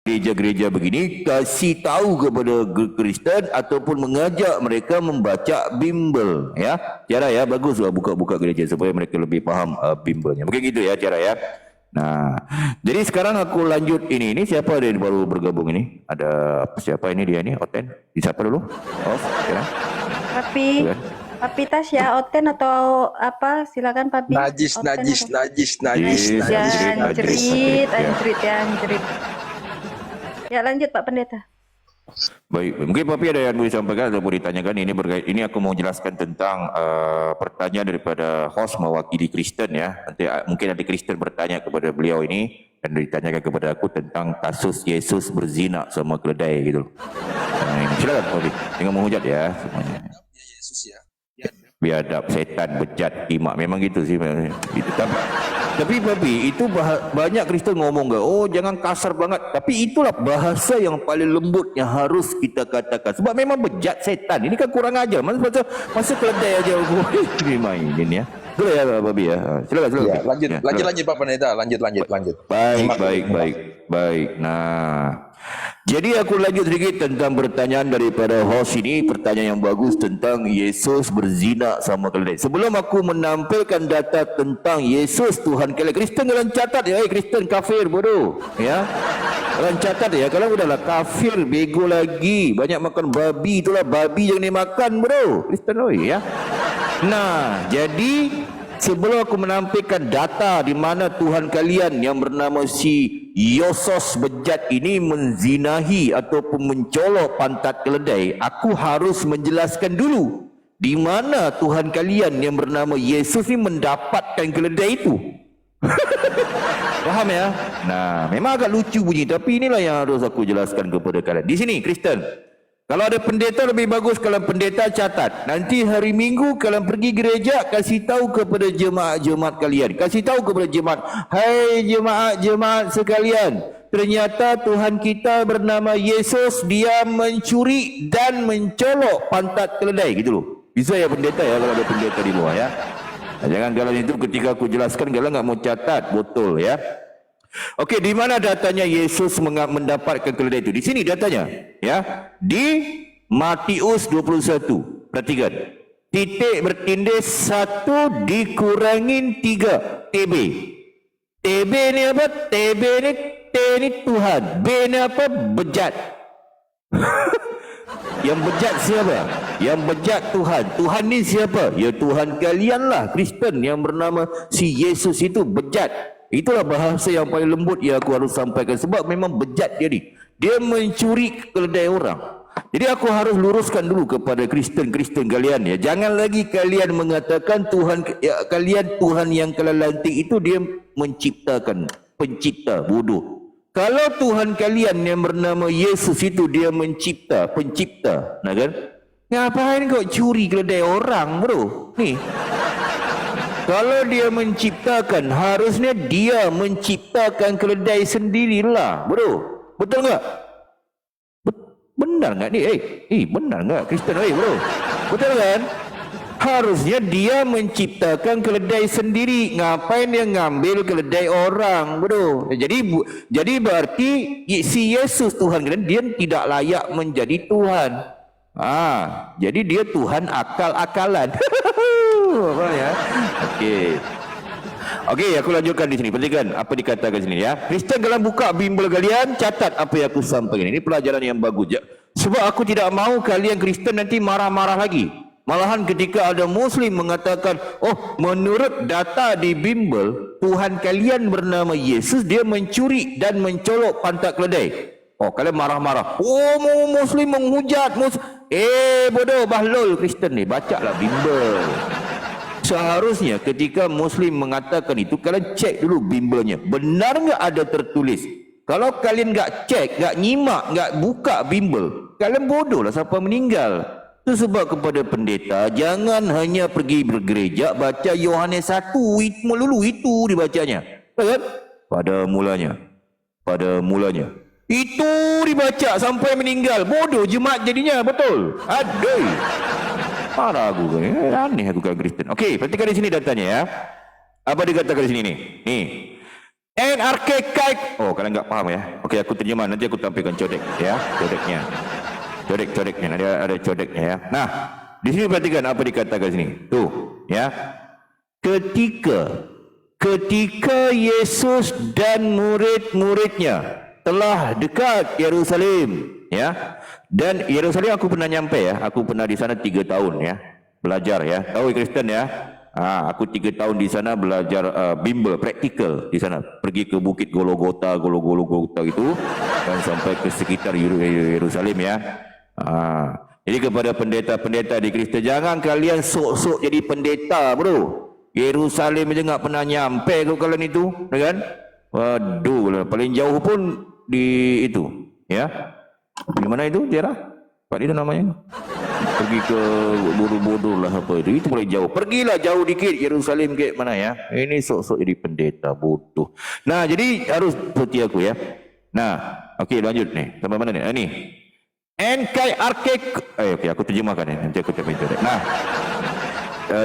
gereja-gereja begini kasih tahu kepada Kristen ataupun mengajak mereka membaca Bimbel, ya. Cara ya bagus lah buka-buka gereja supaya mereka lebih faham Bimbelnya. Mungkin gitu ya cara ya. Nah, jadi sekarang aku lanjut ini siapa ada yang baru bergabung ini? Ada siapa ini dia nih? Oten? Di siapa dulu? Oh, sekarang. Papi, Bukan? Papi Tasya, Oten atau apa? Silakan Papi. Najis. Jangan jerit. Ya lanjut Pak Pendeta. Baik, mungkin Papi ada yang boleh sampaikan atau boleh ditanyakan ini aku mau jelaskan tentang pertanyaan daripada host mewakili Kristen ya. Nanti mungkin ada Kristen bertanya kepada beliau ini dan ditanyakan kepada aku tentang kasus Yesus berzina sama keledai gitu. Silakan Papi, jangan menghujat ya semuanya. Yesus ya. Biadab, setan, bejat, imak, memang gitu sih. Tapi Papi, itu banyak Kristen ngomong ke, oh jangan kasar banget. Tapi itulah bahasa yang paling lembut yang harus kita katakan. Sebab memang bejat, setan. Ini kan kurang ajar. Masa keledai aja ini mainin ya. Boleh ya Papi ya. Silakan. Ya, lanjut Pak Pendeta, lanjut. Baik. Nah, jadi aku lanjut sedikit tentang pertanyaan daripada host ini, pertanyaan yang bagus tentang Yesus berzina sama keledai. Sebelum aku menampilkan data tentang Yesus Tuhan kalian, Kristen kalian catat ya, Kristen kafir bodoh, ya. Kalian catat ya, kalau udahlah kafir bego lagi, banyak makan babi, itulah babi yang dimakan bro, Kristen ya. Nah, jadi sebelum aku menampilkan data di mana Tuhan kalian yang bernama si Yesus bejat ini menzinahi ataupun mencolok pantat keledai, aku harus menjelaskan dulu di mana Tuhan kalian yang bernama Yesus ini mendapatkan keledai itu. Faham ya? Nah, memang agak lucu bunyi, tapi inilah yang harus aku jelaskan kepada kalian. Di sini Kristen, kalau ada pendeta lebih bagus kalau pendeta catat. Nanti hari Minggu kalian pergi gereja, kasih tahu kepada jemaat-jemaat kalian. Kasih tahu kepada jemaat, hai jemaat-jemaat sekalian, ternyata Tuhan kita bernama Yesus, dia mencuri dan mencolok pantat keledai gitu loh. Bisa ya pendeta ya kalau ada pendeta di luar ya. Jangan kalian itu ketika aku jelaskan kalian enggak mau catat, betul ya. Okey, di mana datanya Yesus mendapatkan keledai itu? Di sini datanya, ya. Di Matius 21. Perhatikan. Titik bertindih 1 dikurangin 3 TB. TB ni apa? TB ni T ni Tuhan. B ni apa? Bejat. Yang bejat siapa? Yang bejat Tuhan. Tuhan ni siapa? Ya Tuhan kalian lah, Kristen yang bernama si Yesus itu bejat. Itulah bahasa yang paling lembut yang aku harus sampaikan. Sebab memang bejat dia ni. Dia mencuri keledai orang. Jadi aku harus luruskan dulu kepada Kristen-Kristen kalian ya. Jangan lagi kalian mengatakan Tuhan ya, kalian Tuhan yang kelalantik itu dia menciptakan, pencipta, bodoh. Kalau Tuhan kalian yang bernama Yesus itu dia mencipta, pencipta, nah kan? Ngapain kau curi keledai orang, bro? Nih. Kalau dia menciptakan, harusnya dia menciptakan keledai sendirilah, bro. Betul enggak? Benar enggak ni? Benar enggak Kristen bro? Betul kan? Harusnya dia menciptakan keledai sendiri. Ngapain dia ngambil keledai orang, bro? Jadi berarti si Yesus Tuhan kan dia tidak layak menjadi Tuhan. Jadi dia Tuhan akal-akalan. Apa ya? Okey, aku lanjutkan di sini. Perhatikan apa dikatakan sini ya. Kristen kalau buka bimbel kalian, catat apa yang aku sampaikan. Ini pelajaran yang bagus ya. Sebab aku tidak mau kalian Kristen nanti marah-marah lagi. Malahan ketika ada Muslim mengatakan, oh menurut data di bimbel, Tuhan kalian bernama Yesus, dia mencuri dan mencolok pantat keledai. Oh, kalian marah-marah. Oh, Muslim menghujat. Bodoh, bahlul Kristen ni. Bacalah bimbel. Seharusnya ketika Muslim mengatakan itu, kalian cek dulu bimbelnya. Benar enggak ada tertulis? Kalau kalian enggak cek, enggak nyimak, enggak buka bimbel, kalian bodoh lah sampai meninggal. Itu sebab kepada pendeta, jangan hanya pergi bergereja, baca Yohanes 1, melulu itu dibacanya. Kan? Pada mulanya. Itu dibaca sampai meninggal. Bodoh jemaat jadinya, betul. Aduh. Parah aku kan. Aneh aku kan Kristen. Okey, perhatikan di sini datanya ya. Apa dikatakan di sini nih? Nih. And archaic. Oh, kalian enggak paham ya. Okey, aku terjemah, nanti aku tampilkan codek ya, codeknya. Codeknya ada codeknya ya. Nah, di sini perhatikan apa dikatakan sini. Tuh, ya. Ketika Yesus dan murid-muridnya telah dekat Yerusalem, ya. Dan Yerusalem aku pernah nyampe ya. Aku pernah di sana 3 tahun ya. Belajar ya. Tahu Kristen ya? Aku 3 tahun di sana belajar bimbel, praktikal di sana. Pergi ke Bukit Golgota itu dan sampai ke sekitar Yerusalem ya. Jadi kepada pendeta-pendeta di Kristen, jangan kalian sok-sok jadi pendeta, bro. Yerusalem aja enggak pernah nyampe kau kalian itu, kan? Waduh, paling jauh pun di itu, ya. Di mana itu daerah? Pak itu namanya. Pergi ke bodoh-bodoh lah apa itu paling jauh. Pergilah jauh dikit Yerusalem ke mana ya. Ini sok-sok jadi pendeta bodoh. Nah, jadi harus seperti aku ya. Nah, okey lanjut nih. Sampai mana nih? Ini. Enkai arkek. Okey aku terjemahkan ya. Nanti aku terjemahkan. Nah,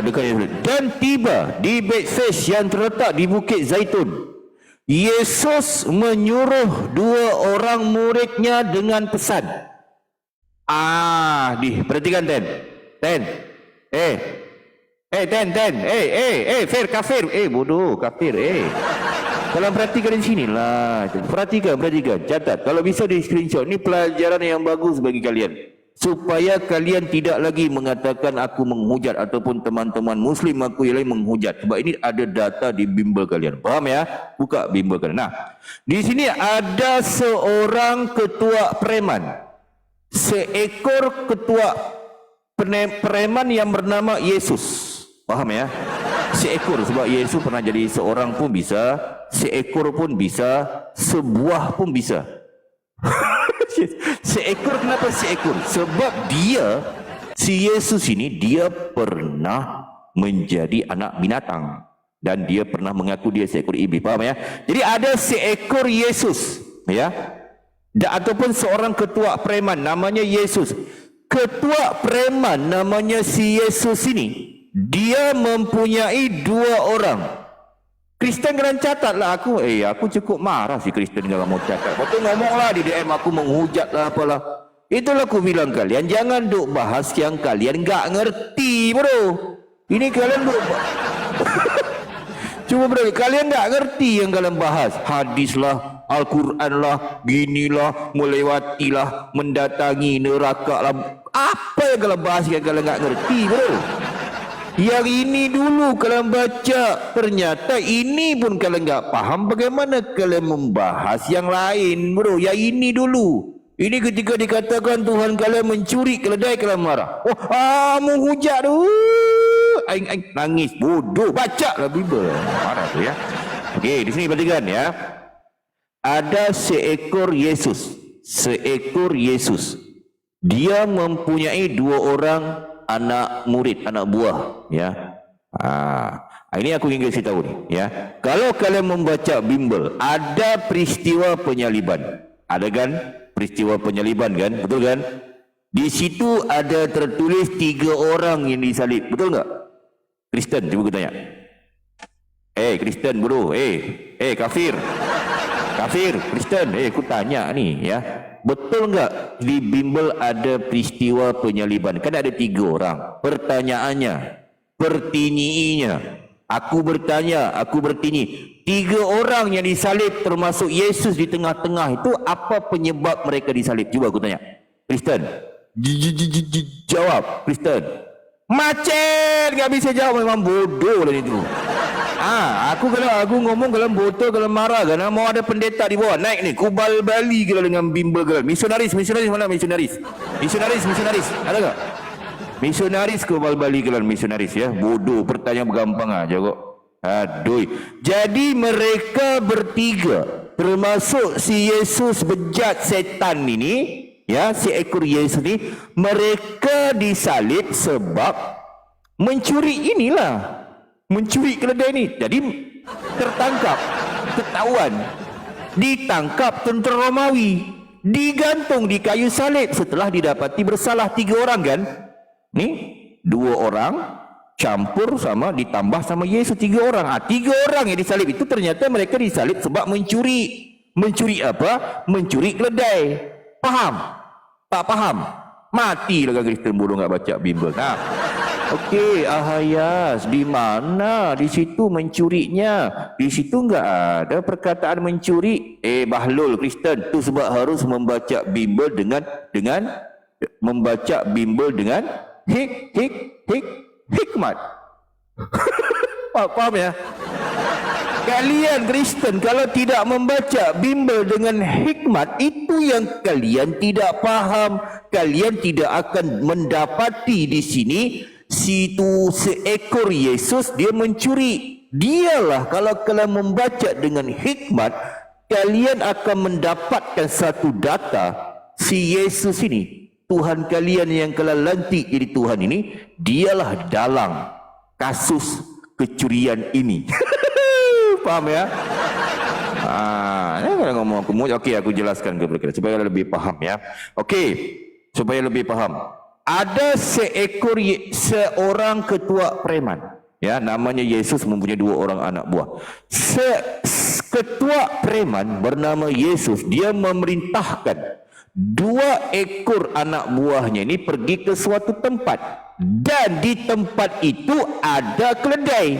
dekat Yerusalem. Dan tiba di Betfage yang terletak di Bukit Zaitun. Yesus menyuruh 2 orang muridnya dengan pesan. Perhatikan Ten. Fair kafir. Bodoh, kafir. Kalau perhatikan di sini lah. Perhatikan. Catat. Kalau bisa di screenshot. Ini pelajaran yang bagus bagi kalian. Supaya kalian tidak lagi mengatakan aku menghujat ataupun teman-teman Muslim aku yang lain menghujat. Sebab ini ada data di bimbel kalian. Faham ya? Buka bimbel kalian. Nah, di sini ada seorang ketua preman. Seekor ketua preman yang bernama Yesus. Paham ya? Seekor, sebab Yesus pernah jadi seorang pun bisa, seekor pun bisa, sebuah pun bisa. Seekor, kenapa seekor? Sebab dia, si Yesus ini, dia pernah menjadi anak binatang. Dan dia pernah mengaku dia seekor iblis. Paham ya? Jadi ada seekor Yesus. Ya. Ataupun seorang ketua preman namanya Yesus. Ketua preman namanya si Yesus ini, dia mempunyai 2 orang. Kristen kalian catatlah aku. Aku cukup marah si Kristen kalau mau catat. Kau tu ngomonglah di DM aku menghujat lah apalah. Itulah aku bilang kalian jangan duk bahas yang kalian enggak ngerti, bro. Ini kalian duk cuma bro, kalian enggak ngerti yang kalian bahas. Hadis lah, Al-Quran lah, ginilah, melewatilah, mendatangi neraka lah. Apa yang kalian bahas yang kalian enggak ngerti, bro? Yang ini dulu kalian baca, ternyata ini pun kalian enggak paham. Bagaimana kalian membahas yang lain, bro? Yang ini dulu. Ini ketika dikatakan Tuhan kalian mencuri keledai, kalian marah. Menghujat tu. Aing nangis, bodoh. Bacalah Bible. Marah tu ya. Okey, di sini perhatikan ya. Ada seekor Yesus. Seekor Yesus. Dia mempunyai 2 orang anak murid, anak buah, ya. Ini aku ingin kasih tahu nih, ya. Kalau kalian membaca bimbel, ada peristiwa penyaliban. Ada kan? Peristiwa penyaliban kan? Betul kan? Di situ ada tertulis 3 orang yang disalib. Betul enggak? Kristen, cuba aku tanya. Kristen bro. Kafir. Kafir, Kristen. Aku tanya nih, ya. Betul enggak di bimbel ada peristiwa penyaliban? Kan ada 3 orang. Pertanyaannya, pertinyiinya. Aku bertanya, aku bertinyi. 3 orang yang disalib termasuk Yesus di tengah-tengah itu, apa penyebab mereka disalib? Cuba aku tanya. Kristen. Jawab, Kristen. Macet, enggak bisa jawab, memang bodoh lah itu. Aku kalau aku ngomong kalau botol kalau marah kan, mau ada pendeta di bawah naik ni kubal Bali kalau dengan bimbel kalau misionaris mana misionaris ada tak misionaris kubal Bali kalau misionaris ya, bodoh, pertanyaan gampang aja kok. Aduh, jadi mereka bertiga termasuk si Yesus bejat setan ini, ya, si ekor Yesus ini, mereka disalib sebab mencuri inilah. Mencuri keledai ini. Jadi tertangkap, ketahuan, ditangkap tentera Romawi, digantung di kayu salib setelah didapati bersalah. 3 orang kan? Nih, 2 orang campur sama ditambah sama Yesus 3 orang. 3 orang yang disalib itu ternyata mereka disalib sebab mencuri. Mencuri apa? Mencuri keledai. Faham? Tak faham? Matilah kan Kristen bodoh enggak baca Bible. Nah. Okey, Ahayas, di mana di situ mencurinya? Di situ enggak ada perkataan mencuri. Bahlul Kristen, tu sebab harus membaca Bible dengan membaca Bible dengan hikmat. Faham ya? Kalian Kristen kalau tidak membaca Bible dengan hikmat, itu yang kalian tidak paham. Kalian tidak akan mendapati di sini situ seekor Yesus dia mencuri. Dialah kalau kalian membaca dengan hikmat, kalian akan mendapatkan satu data si Yesus ini, Tuhan kalian yang kalian lantik jadi Tuhan ini, dialah dalang kasus kecurian ini. Faham ya? Kalau ngomong okey, aku jelaskan kepada kalian supaya lebih paham ya. Okey, supaya lebih paham. Ada seorang ketua preman, ya, namanya Yesus mempunyai 2 orang anak buah. Ketua preman bernama Yesus, dia memerintahkan 2 ekor anak buahnya ini pergi ke suatu tempat, dan di tempat itu ada keledai.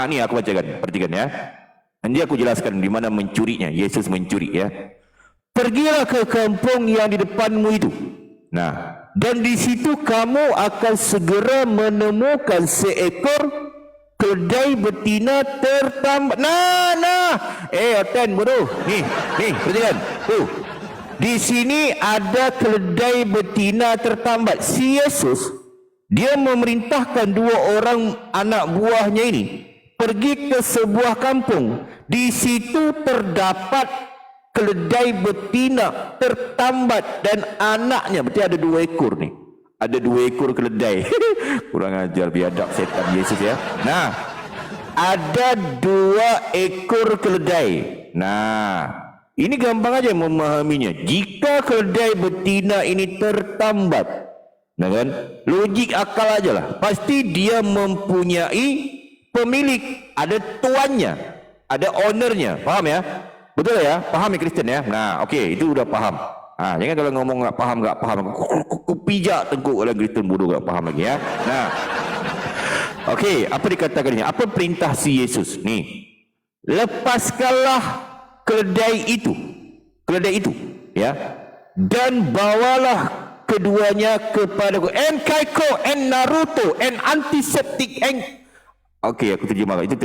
Ni aku bacakan, perhatikan ya. Nanti aku jelaskan di mana mencurinya, Yesus mencuri ya. Pergilah ke kampung yang di depanmu itu. Nah, dan di situ kamu akan segera menemukan seekor keledai betina tertambat. Oten bodoh. Nih, perhatikan. Tuh. Di sini ada keledai betina tertambat. Si Yesus dia memerintahkan 2 orang anak buahnya ini pergi ke sebuah kampung. Di situ terdapat keledai betina tertambat dan anaknya. Berarti ada 2 ekor nih. Ada 2 ekor keledai. Kurang ajar, biadab setan Yesus ya. Nah, ada 2 ekor keledai. Nah, ini gampang aja memahaminya. Jika keledai betina ini tertambat, nah kan, logik akal aja lah, pasti dia mempunyai pemilik, ada tuannya, ada ownernya. Faham ya? Betul ya? Paham ya Kristen ya? Nah, okey, itu udah paham. Jangan kalau ngomong enggak paham, aku pijak tengkuk orang Kristen bodoh enggak paham lagi ya. Nah, okey, apa dikatakannya? Apa perintah si Yesus? Nih, lepaskanlah keledai itu, ya, dan bawalah keduanya kepadaku. En kaiko, en Naruto, en antiseptik, en. Okey, aku terjemah. Itu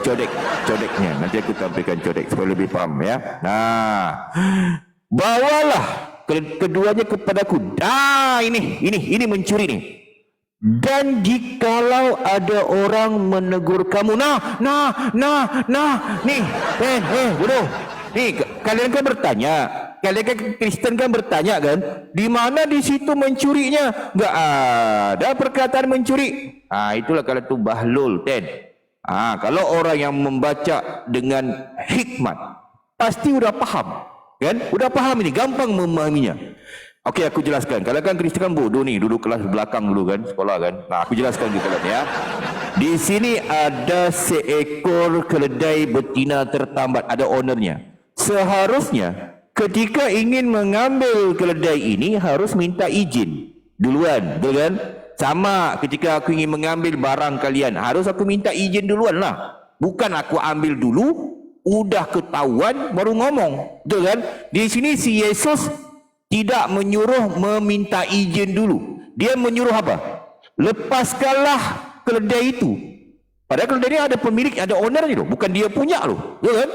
codeknya. Nanti aku tampilkan codek supaya lebih paham ya. Nah, bawalah keduanya kepadaku. Ini mencuri nih. Dan jikalau ada orang menegur kamu, nih, bodoh. Nih, kalian kan bertanya. Kalian kan Kristen kan bertanya kan, di mana di situ mencurinya? Enggak ada perkataan mencuri. Itulah kalau tu bahlul, Ted. Kalau orang yang membaca dengan hikmat, pasti udah paham, kan? Udah paham ini, gampang memahaminya. Okey, aku jelaskan. Kalau kan Kristen kan bodoh nih, duduk kelas belakang dulu kan, sekolah kan. Nah, aku jelaskan ke kalian ya. Di sini ada seekor keledai betina tertambat, ada ownernya. Seharusnya ketika ingin mengambil keledai ini harus minta izin duluan, betul kan? Sama ketika aku ingin mengambil barang kalian, harus aku minta izin duluan lah. Bukan aku ambil dulu, udah ketahuan baru ngomong, betul kan? Di sini si Yesus tidak menyuruh meminta izin dulu. Dia menyuruh apa? Lepaskanlah keledai itu. Padahal keledai ini ada pemilik, ada ownernya loh, bukan dia punya loh, betul kan?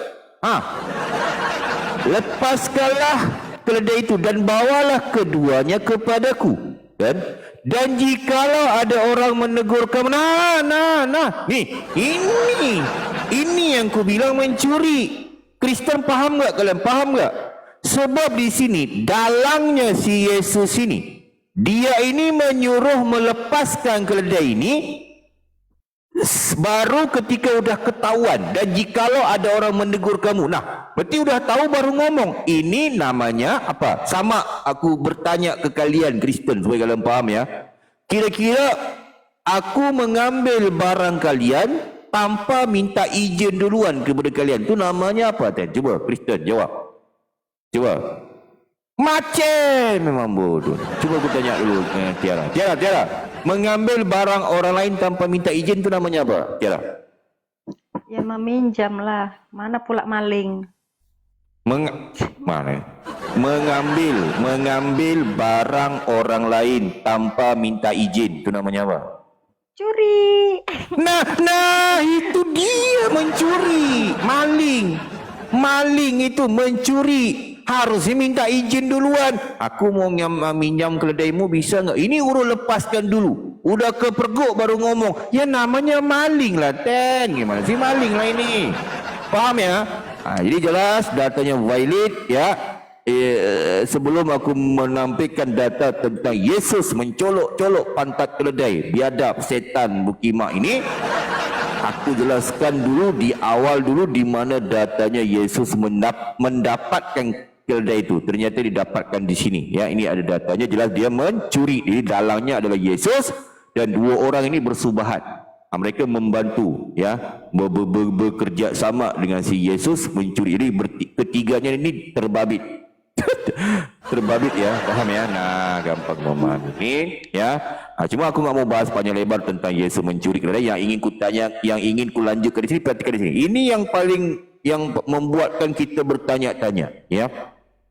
Lepaskanlah keledai itu dan bawalah keduanya kepadaku, kan? Dan jikalau ada orang menegur kamu, nih, ini yang ku bilang mencuri. Kristen paham enggak kalian? Paham enggak? Sebab di sini dalangnya si Yesus ini, dia ini menyuruh melepaskan keledai ini baru ketika udah ketahuan. Dan jikalau ada orang menegur kamu, berarti udah tahu baru ngomong. Ini namanya apa? Sama aku bertanya ke kalian Kristen supaya kalian paham ya. Kira-kira Aku mengambil barang kalian tanpa minta izin duluan kepada kalian. Tu namanya apa, Ten? Cuba Kristen jawab. Cuba. Macam memang bodoh. Cuba aku tanya dulu Tiara. Tiara. Mengambil barang orang lain tanpa minta izin tu namanya apa? Tiara. Ya meminjam lah. Mana pula maling? Mengambil barang orang lain tanpa minta izin tu namanya apa? Curi. Nah itu dia mencuri. Maling itu mencuri. Harusnya minta izin duluan. Aku mau minjam keledaimu, bisa nggak? Ini urut lepaskan dulu. Udah kepergok baru ngomong. Ya namanya maling lah, Ten. Gimana sih maling lah ini? Paham ya? Jadi jelas datanya valid ya. Sebelum aku menampilkan data tentang Yesus mencolok-colok pantat keledai, biadab setan Bukima ini, aku jelaskan dulu di awal dulu di mana datanya Yesus mendapatkan keledai itu. Ternyata didapatkan di sini ya. Ini ada datanya, jelas dia mencuri. Jadi dalangnya adalah Yesus dan dua orang ini bersubahat. Mereka membantu ya, bekerja sama dengan si Yesus mencuri. Jadi ketiganya ini terbabit. Terbabit ya, paham ya? Nah, gampang memahami ya. Cuma aku nggak mau bahas panjang lebar tentang Yesus mencuri keledai. Yang ingin ku tanya, yang ingin ku lanjutkan di sini, perhatikan di sini. Ini yang membuatkan kita bertanya-tanya ya.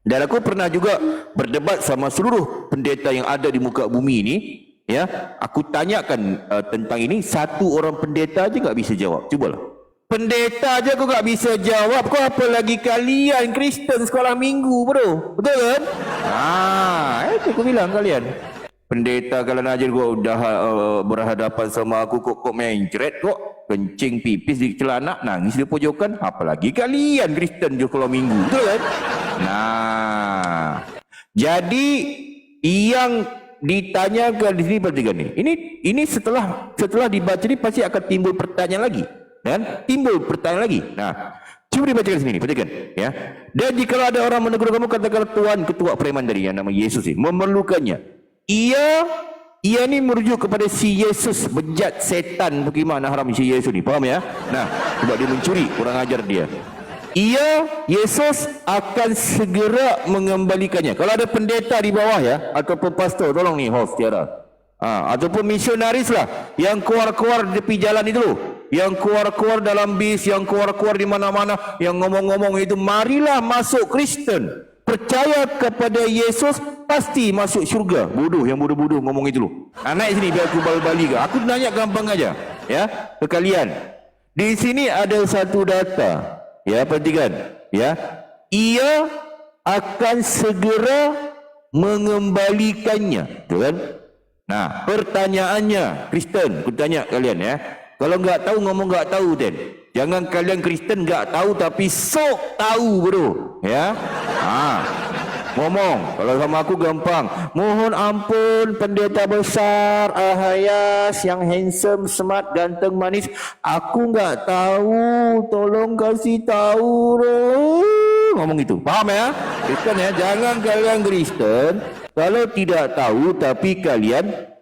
Dan aku pernah juga berdebat sama seluruh pendeta yang ada di muka bumi ini ya. Aku tanyakan tentang ini, satu orang pendeta aja nggak bisa jawab. Cubalah. Pendeta aja kau tak bisa jawab, kau apa lagi kalian Kristen sekolah minggu, bro? Betul kan? Itu aku bilang kalian. Pendeta kalian aja kau dah berhadapan sama aku kok mencret kok, kencing pipis di celana, nangis di pojokan, apalagi kalian Kristen di sekolah minggu. Betul kan? Jadi yang ditanyakan di sini perhatikan nih. Ini setelah dibaca ini pasti akan timbul pertanyaan lagi. Dan timbul pertanyaan lagi. Nah, coba dibacakan sini, perhatikan ya. Dan jika ada orang menegur kamu, katakanlah Tuhan ketua preman dari yang nama Yesus ini memerlukannya. Ia ni merujuk kepada si Yesus, bejat setan bagaimana haram si Yesus ni. Faham ya? Nah, sebab dia mencuri, kurang ajar dia. Yesus akan segera mengembalikannya. Kalau ada pendeta di bawah ya, ataupun pastor, tolong ni host Tiara. Ataupun misionaris lah yang keluar-keluar di tepi jalan itu, yang keluar-keluar dalam bis, yang keluar-keluar di mana-mana, yang ngomong-ngomong itu, marilah masuk Kristen, percaya kepada Yesus, pasti masuk syurga. Bodoh, yang bodoh-bodoh ngomong itu loh. Naik sini biar aku balik-balik. Aku nanya gampang aja ya ke kalian. Di sini ada satu data ya, perhatikan ya. Ia akan segera mengembalikannya, betul kan? Nah, pertanyaannya, Kristen, aku tanya kalian ya. Kalau enggak tahu, ngomong enggak tahu, Ten. Jangan kalian Kristen enggak tahu tapi sok tahu, bro. Ya. Ngomong. Kalau sama aku gampang. Mohon ampun pendeta besar, Ahayas yang handsome, smart, ganteng, manis. Aku enggak tahu. Tolong kasih tahu, bro. Ngomong itu. Paham ya? Kristen ya. Jangan kalian Kristen kalau tidak tahu tapi kalian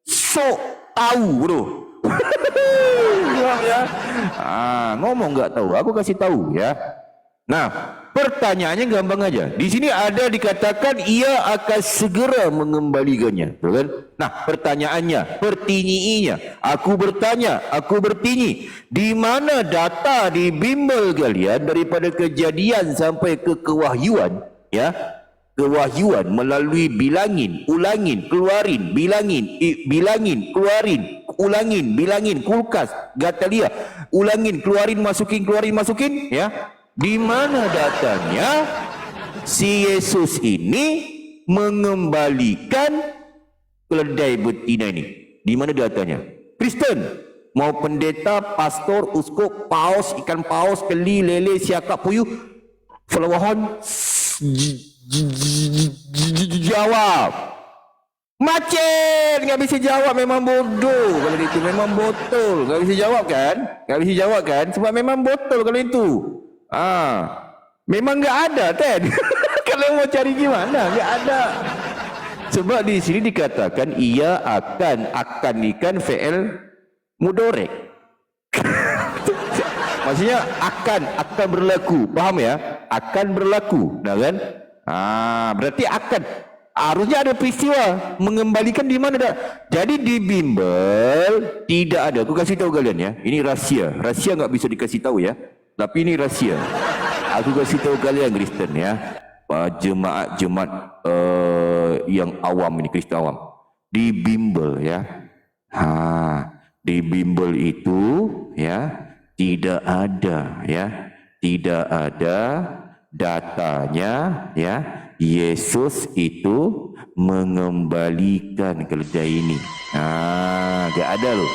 sok tahu, bro. Ya. Ngomong nggak tahu, aku kasih tahu ya. Nah, pertanyaannya gampang aja. Di sini ada dikatakan ia akan segera mengembalikannya, betul kan? Nah, pertanyaannya, pertinyiinya, aku bertanya, aku bertinyi, di mana data di bimbel kalian daripada Kejadian sampai ke Kewahyuan, ya? Kewahyuan melalui bilangin, ulangin, keluarin, bilangin, keluarin, ulangin, bilangin, kulkas, Gatalia, ulangin, keluarin, masukin, ya. Di mana datanya si Yesus ini mengembalikan keledai betina ini? Di mana datanya? Kristen, mau pendeta, pastor, uskup, paus, ikan paus, keli, lele, siakap, puyuh, Felawahan, jawab. Macet, nggak bisa jawab, memang bodoh kalau itu, memang botol, nggak bisa jawab kan? Nggak bisa jawab kan? Sebab memang botol kalau itu. Memang nggak ada, Ted. Kalau mau cari gimana? Nggak ada. Sebab di sini dikatakan ia akan ikan fi'il mudorek. Maksudnya akan berlaku. Faham ya? Akan berlaku. Nah kan? Berarti akan. Harusnya ada peristiwa mengembalikan di mana dah. Jadi di bimbel tidak ada. Aku kasih tahu kalian ya. Ini rahsia. Rahsia enggak bisa dikasih tahu ya. Tapi ini rahsia. Aku kasih tahu kalian Kristen ya. Jemaat yang awam ini, Kristen awam. Di bimbel ya. Di bimbel itu ya tidak ada ya. Tidak ada datanya ya. Yesus itu mengembalikan keledai ini. Gak ada loh.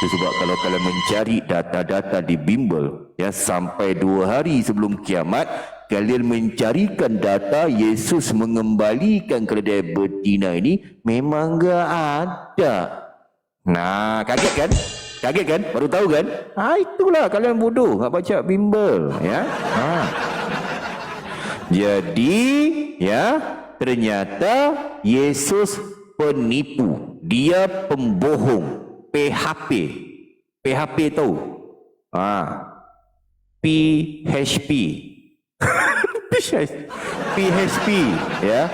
Itu sebab kalau kalian mencari data-data di bimbel ya sampai 2 hari sebelum kiamat, kalian mencarikan data Yesus mengembalikan keledai betina ini, memang gak ada. Nah, kaget kan? Kaget kan? Baru tahu kan? Itulah kalian bodoh, gak baca bimbel ya. Jadi ya ternyata Yesus penipu, dia pembohong, PHP. PHP tahu? PHP. PHP ya.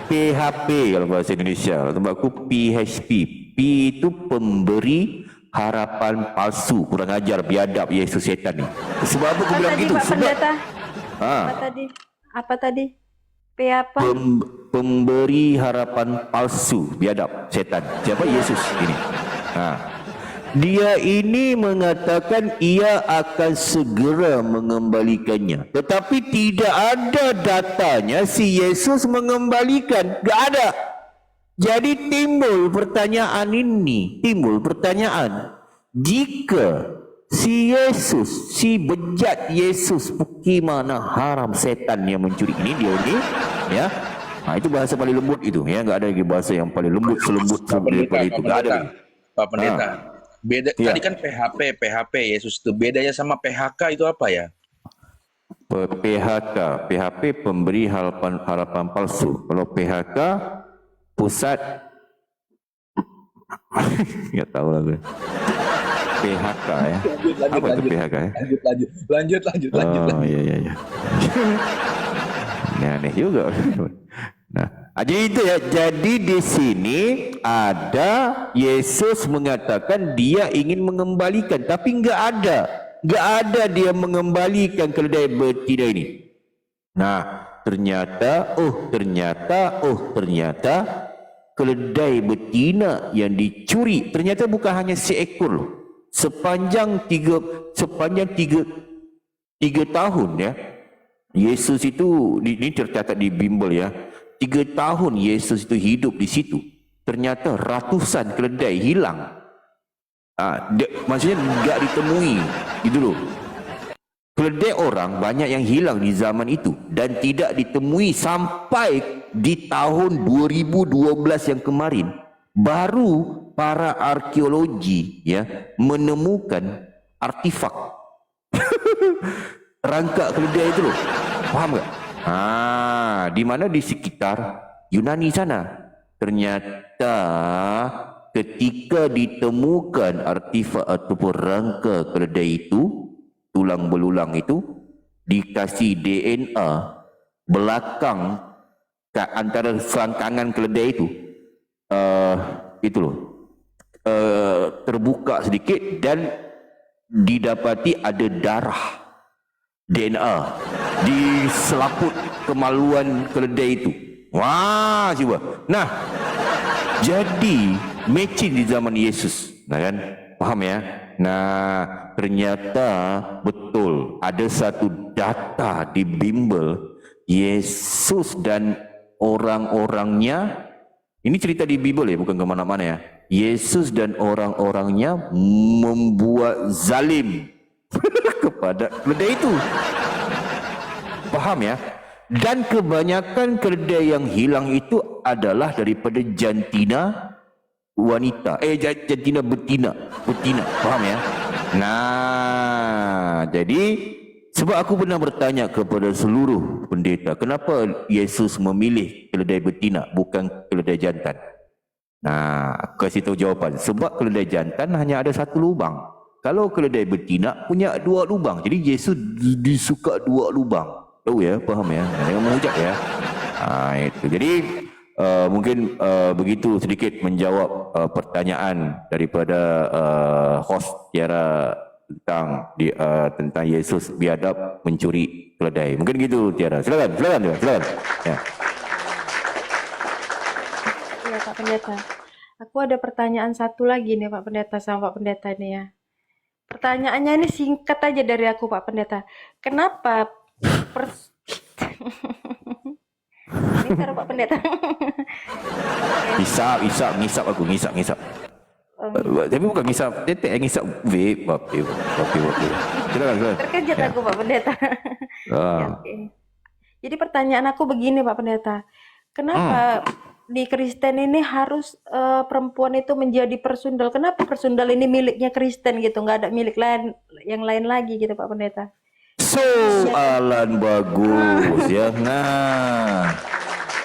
PHP kalau bahasa Indonesia. Tempatku PHP. P itu pemberi harapan palsu, kurang ajar, biadab Yesus setan ni. Sebab apa aku bilang gitu? Sebab Apa tadi? P apa? Pemberi harapan palsu, biadab setan. Siapa? Yesus ini. Dia ini mengatakan ia akan segera mengembalikannya. Tetapi tidak ada datanya si Yesus mengembalikan. Gak ada. Jadi timbul pertanyaan ini. Timbul pertanyaan. Jika si Yesus, si bejat Yesus, bagaimana haram setan yang mencuri ini, dia ini ya. Itu bahasa paling lembut itu ya. Gak ada lagi bahasa yang paling lembut selembut daripada itu. Gak ada lagi. Pak Pendeta, beda tadi kan PHP Yesus itu, bedanya sama PHK itu apa ya? PHP pemberi harapan palsu. Kalau PHK pusat nggak tahu lah gue. PHK ya. Apa itu PHK ya? Lanjut. Iya. Ini aneh juga. Nah, jadi itu ya. Jadi di sini ada Yesus mengatakan dia ingin mengembalikan, tapi nggak ada dia mengembalikan keledai betina ini. Nah, ternyata keledai betina yang dicuri ternyata bukan hanya seekor loh. Sepanjang tiga tahun ya. Yesus itu ini tercatat di bimbel ya. 3 tahun Yesus itu hidup di situ. Ternyata ratusan keledai hilang. Maksudnya enggak ditemui. Gitu loh. Keledai orang banyak yang hilang di zaman itu dan tidak ditemui sampai di tahun 2012 yang kemarin. Baru para arkeologi ya menemukan artifak rangka keledai itu loh. Paham tak? Di mana di sekitar Yunani sana. Ternyata ketika ditemukan artifak ataupun rangka keledai itu, tulang belulang itu, dikasih DNA belakang antara selangkangan keledai itu loh, terbuka sedikit dan didapati ada darah DNA di selaput kemaluan keledai itu. Wah, coba. Nah, jadi matching di zaman Yesus. Nah kan? Paham ya? Nah, ternyata betul ada satu data di bimbel Yesus dan orang-orangnya. Ini cerita di bimbel ya, bukan kemana-mana ya. Yesus dan orang-orangnya membuat zalim kepada keledai itu. Paham ya? Dan kebanyakan keledai yang hilang itu adalah daripada jantina wanita. Jantina betina. Paham ya? Nah, jadi Sebab aku pernah bertanya kepada seluruh pendeta, kenapa Yesus memilih keledai betina bukan keledai jantan? Nah, aku kasih tahu jawapan. Sebab keledai jantan hanya ada satu lubang. Kalau keledai betina punya dua lubang. Jadi Yesus disuka dua lubang. Tahu ya, faham ya? Jangan menghujat ya. Itu. Jadi mungkin begitu sedikit menjawab pertanyaan daripada host Tiara tentang Yesus biadab mencuri keledai. Mungkin gitu Tiara. Silakan. Ya. Iya Pak Pendeta. Aku ada pertanyaan satu lagi nih Pak Pendeta sama Pak Pendeta ini ya. Pertanyaannya ini singkat aja dari aku Pak Pendeta. Kenapa ini taruh Pak Pendeta. Ngisap aku. Tapi bukan ngisap tetek, ngisap vape. Silakan. Terkejut aku Pak Pendeta. Ya, oke. Jadi pertanyaan aku begini Pak Pendeta. Kenapa di Kristen ini harus perempuan itu menjadi persundal? Kenapa persundal ini miliknya Kristen gitu, nggak ada milik lain yang lain lagi gitu Pak Pendeta? Soalan bagus ya. Nah,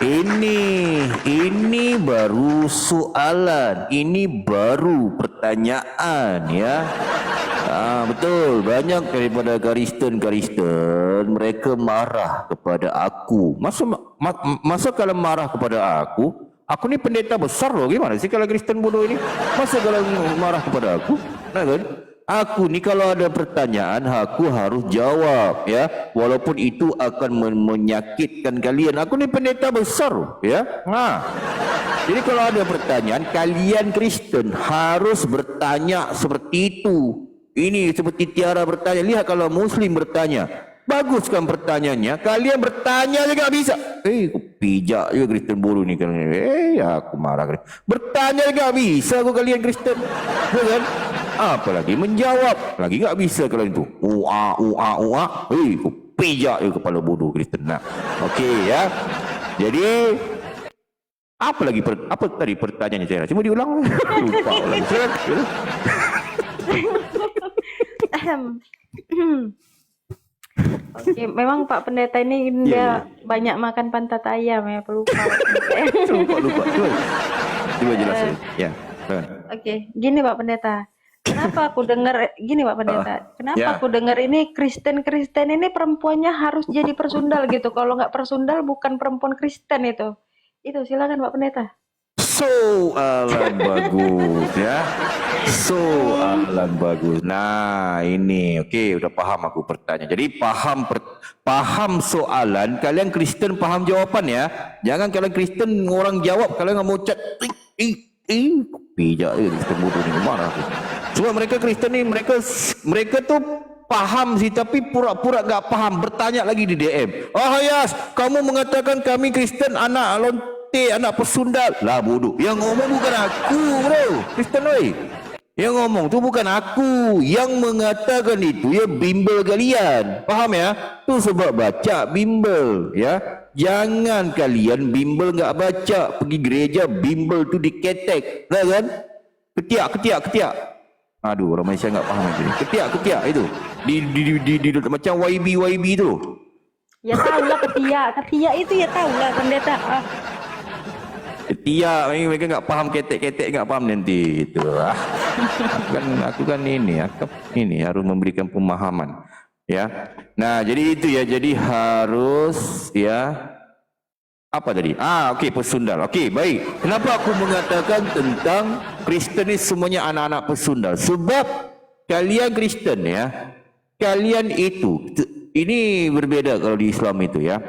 ini baru soalan, ini baru pertanyaan ya. Betul, banyak daripada Kristen mereka marah kepada aku. Masa kalau marah kepada aku ni pendeta besar loh, gimana sih kalau Kristen bodoh ini? Masa kalau marah kepada aku? Nah kan? Aku ni kalau ada pertanyaan aku harus jawab ya, walaupun itu akan menyakitkan kalian. Aku ni pendeta besar ya. Jadi kalau ada pertanyaan, kalian Kristen harus bertanya seperti itu. Ini seperti Tiara bertanya. Lihat kalau Muslim bertanya, bagus kan pertanyaannya. Kalian bertanya juga bisa. Pijak juga Kristen bodoh ni kan. Aku marah. Bertanya juga bisa aku kalian Kristen. Kan? Apalagi menjawab. Lagi tak bisa kalian itu. Pijak juga kepala bodoh Kristen. Nah, okey ya. Jadi apa tadi pertanyaannya saya? Cuma diulang. Lupa lagi. Oke, memang Pak Pendeta ini dia banyak makan pantat ayam ya, pelupa. Lupa. Coba jelasin. Ya. Oke, gini Pak Pendeta. Kenapa aku dengar gini Pak Pendeta? Kenapa aku dengar ini Kristen ini perempuannya harus jadi persundal gitu. Kalau nggak persundal bukan perempuan Kristen itu. Itu silakan Pak Pendeta. Soalan bagus ya. Soalan bagus. Nah, ini okey, udah paham aku pertanyaan. Jadi paham soalan, kalian Kristen paham jawapan ya. Jangan kalian Kristen orang jawab kalian nggak mau cat. Pijak Kristen bodoh ni, marah aku. Cuma mereka Kristen ni mereka tu paham sih tapi pura-pura nggak paham. Bertanya lagi di DM. Yas, kamu mengatakan kami Kristen anak lonte, anak persundal. Lah bodoh. Yang ngomong bukan aku, bro. Kristen oi. Yang ngomong tu bukan aku. Yang mengatakan itu ya bimbel kalian. Faham ya? Tu sebab baca bimbel ya. Jangan kalian bimbel nggak baca. Pergi gereja bimbel tu diketek. Dah kan? Ketiak. Aduh, orang Malaysia nggak paham itu. Ketiak itu. Di macam YB tu. Ya tahulah ketiak itu ya tahulah pendeta. Ketiak, mereka nggak paham ketek nggak paham nanti itu. Aku kan ini harus memberikan pemahaman. Ya. Nah, jadi itu ya. Jadi harus ya. Apa tadi? Okey, persundal. Okey, baik. Kenapa aku mengatakan tentang Kristen ni semuanya anak-anak persundal? Sebab kalian Kristen ya, kalian itu, ini berbeza kalau di Islam itu ya.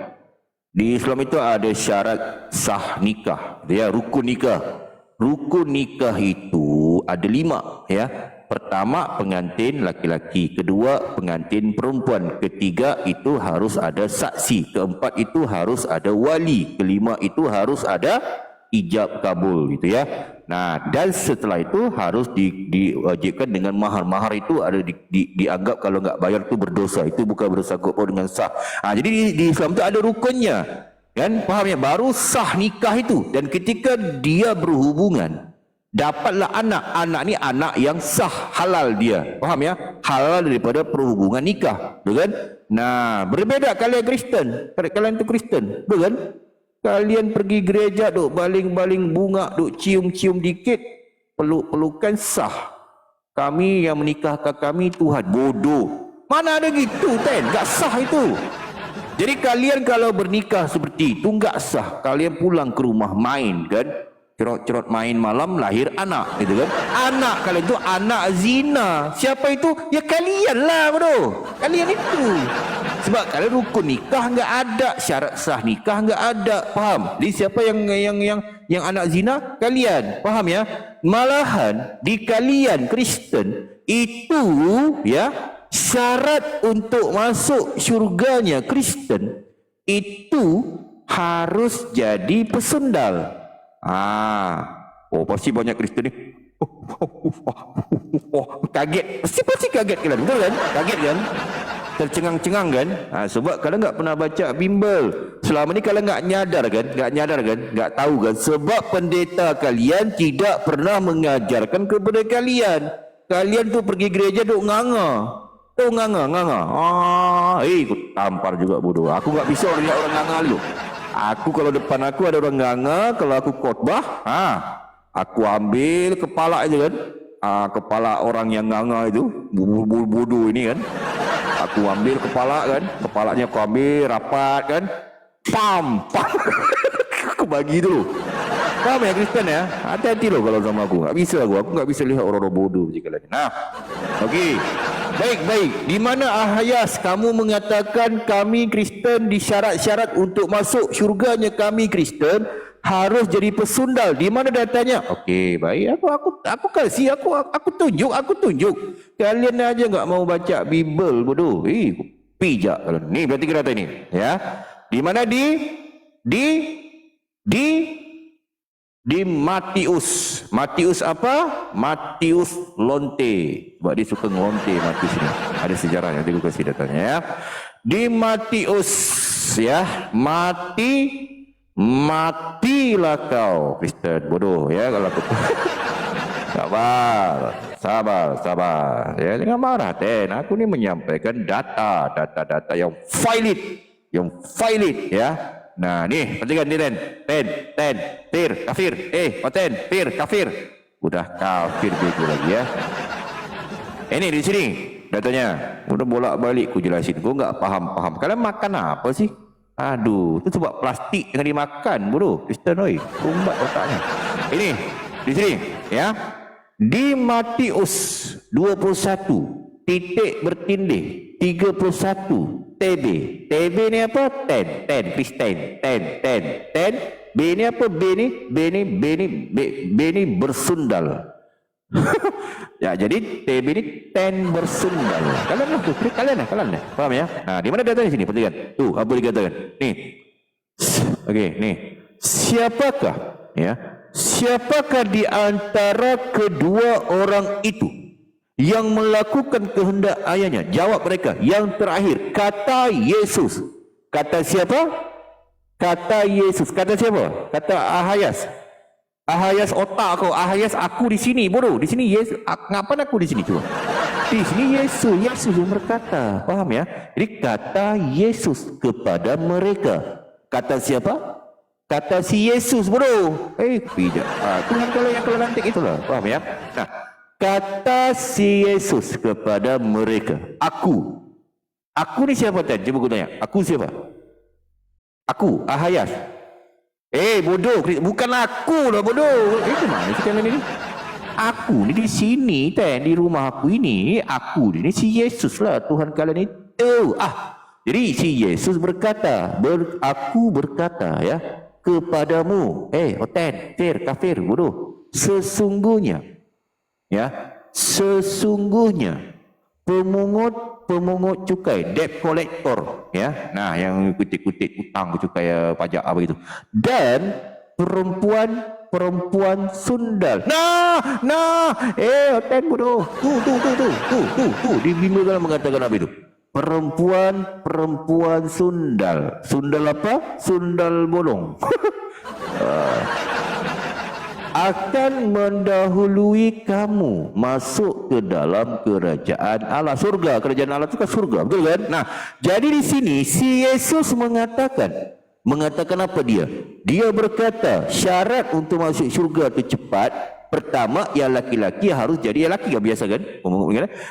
Di Islam itu ada syarat sah nikah, ya, rukun nikah. Rukun nikah itu ada 5 ya. Pertama pengantin laki-laki, kedua pengantin perempuan, ketiga itu harus ada saksi, keempat itu harus ada wali, kelima itu harus ada ijab kabul gitu ya. Nah, dan setelah itu harus diwajibkan dengan mahar. Mahar itu ada dianggap kalau enggak bayar itu berdosa, itu bukan bersangkut paut dengan sah. Jadi di Islam itu ada rukunnya. Kan? Faham ya? Baru sah nikah itu. Dan ketika dia berhubungan dapatlah anak. Anak ni anak yang sah, halal dia. Faham ya? Halal daripada perhubungan nikah. Betul kan? Nah, berbeza kalian Kristen. Kalian tu Kristen. Betul kan? Kalian pergi gereja duk baling-baling bunga, duk cium-cium dikit, peluk-pelukan sah. Kami yang menikahkan kami Tuhan. Bodoh. Mana ada gitu kan? Tak sah itu. Jadi kalian kalau bernikah seperti itu enggak sah. Kalian pulang ke rumah main kan? Cerot-cerot main malam, lahir anak gitu kan. Anak kalian itu anak zina. Siapa itu? Ya kalian lah bodoh. Kalian itu. Sebab kalian rukun nikah enggak ada, syarat sah nikah enggak ada. Faham? Jadi siapa yang anak zina? Kalian. Faham ya? Malahan di kalian Kristen itu ya, syarat untuk masuk syurganya Kristen itu harus jadi pesundal. Oh pasti banyak Kristen ni. Kaget. Pasti kaget kalian, betul kan? Kaget kan? Tercengang-cengang kan? Sebab kalian enggak pernah baca Bimbel. Selama ni kalian enggak nyadar kan? Enggak tahu kan? Sebab pendeta kalian tidak pernah mengajarkan kepada kalian. Kalian tu pergi gereja duk nganga. Tu nganga. Aku tampar juga bodoh. Aku enggak bisa lihat orang nganga dulu. Aku kalau depan aku ada orang nganga, kalau aku khotbah, aku ambil kepala aja kan. Kepala orang yang nganga itu, bodoh ini kan. Aku ambil kepala kan, kepalanya aku ambil rapat kan. Pam. Aku bagi dulu. Paham ya Kristen ya? Hati-hati loh kalau sama aku. Aku enggak bisa lihat orang-orang bodoh macam kalian. Nah, okey. Baik. Di mana Ahayas kamu mengatakan kami Kristen di syarat-syarat untuk masuk syurganya kami Kristen harus jadi pesundal. Di mana datanya? Okey, baik. Aku kasih, aku tunjuk. Kalian aja enggak mau baca Bible bodoh. Pijak kalian. Ni berarti kata ini, ya. Di mana di Matius. Matius apa? Matius Lonte. Sebab dia suka ngelonte Matius ini. Ada sejarahnya, nanti aku kasih datanya ya. Di Matius ya. Matilah kau Kristen bodoh ya kalau aku. Sabar. Ya, jangan marah Ten. Aku ni menyampaikan data yang valid ya. Nah, ni perhatikan ni Ten, Pir, kafir. Pir, kafir. Udah kafir bego lagi ya. Ini di sini datanya. Udah bolak-balik ku jelasin. Kau enggak paham. Kalian makan apa sih? Aduh, itu sebab plastik jangan dimakan bodoh. Kristen oi, kumbat otaknya. Ini di sini ya. Di Matius 21 titik bertindih 31 TB. TB ni apa? Ten Kristen. Ten. B ni apa? B ni bersundal. Ya, jadi TB ni ten bersundal. Kalian lah. Faham ya? Nah, di mana datanya sini? Perhatikan. Tuh, apa dikatakan? Nih. Okey, nih. Siapakah di antara kedua orang itu yang melakukan kehendak ayahnya? Jawab mereka. Yang terakhir, kata Yesus. Kata siapa? Kata Yesus. Kata siapa? Kata Ahayas. Ahayas otak kau. Ahayas aku di sini bodoh. Di sini Yesus. Ngapain aku di sini coba? Di sini Yesus yang berkata. Faham ya? Jadi kata Yesus kepada mereka. Kata siapa? Kata si Yesus bodoh. Pijak. Tuhan kalau yang kelantik itulah. Faham ya? Nah, kata si Yesus kepada mereka. Aku ni siapa Tan? Cuba aku tanya. Aku siapa? Aku, Ahayas. Bodoh. Bukan aku lah bodoh. Itu mana sih kalian ini? Aku ni di sini Tan. Di rumah aku ini. Aku ni si Yesus lah. Tuhan kalian itu. Jadi si Yesus berkata. Aku berkata ya. Kepadamu. Oten. Fir. Kafir. Bodoh. Sesungguhnya pemungut cukai, debt collector ya. Nah, yang kutip-kutip hutang cukai pajak apa itu. Dan perempuan sundal. Oten bodoh. Tuh. Di Bimbel dalam mengatakan apa itu? Perempuan sundal. Sundal apa? Sundal bolong. akan mendahului kamu masuk ke dalam kerajaan Allah. Surga, kerajaan Allah itu kan surga, betul kan? Nah, jadi di sini si Yesus mengatakan apa dia? Dia berkata syarat untuk masuk surga itu cepat. Pertama, yang laki-laki harus jadi laki, kan biasa kan?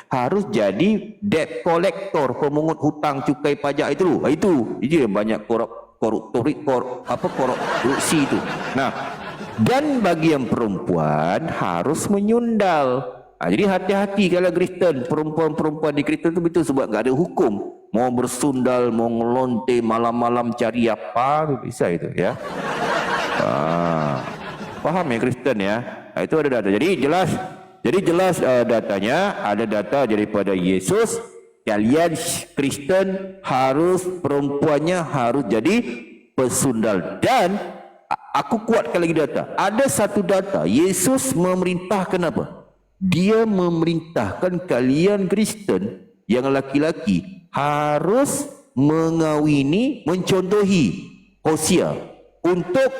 Harus jadi debt collector, pemungut hutang, cukai pajak itu loh. Itu yang banyak korupsi itu. Nah, dan bagi yang perempuan harus menyundal. Jadi hati-hati kalau Kristen, perempuan-perempuan di Kristen itu betul sebab tak ada hukum. Mau bersundal, mau ngelonte malam-malam cari apa, bisa itu ya. Paham ya Kristen ya? Nah, itu ada data. Jadi jelas datanya, ada data daripada Yesus. Kalian Kristen harus, perempuannya harus jadi pesundal. Dan aku kuatkan lagi data. Ada satu data, Yesus memerintahkan apa? Dia memerintahkan kalian Kristen yang laki-laki harus mengawini, mencontohi Hosea untuk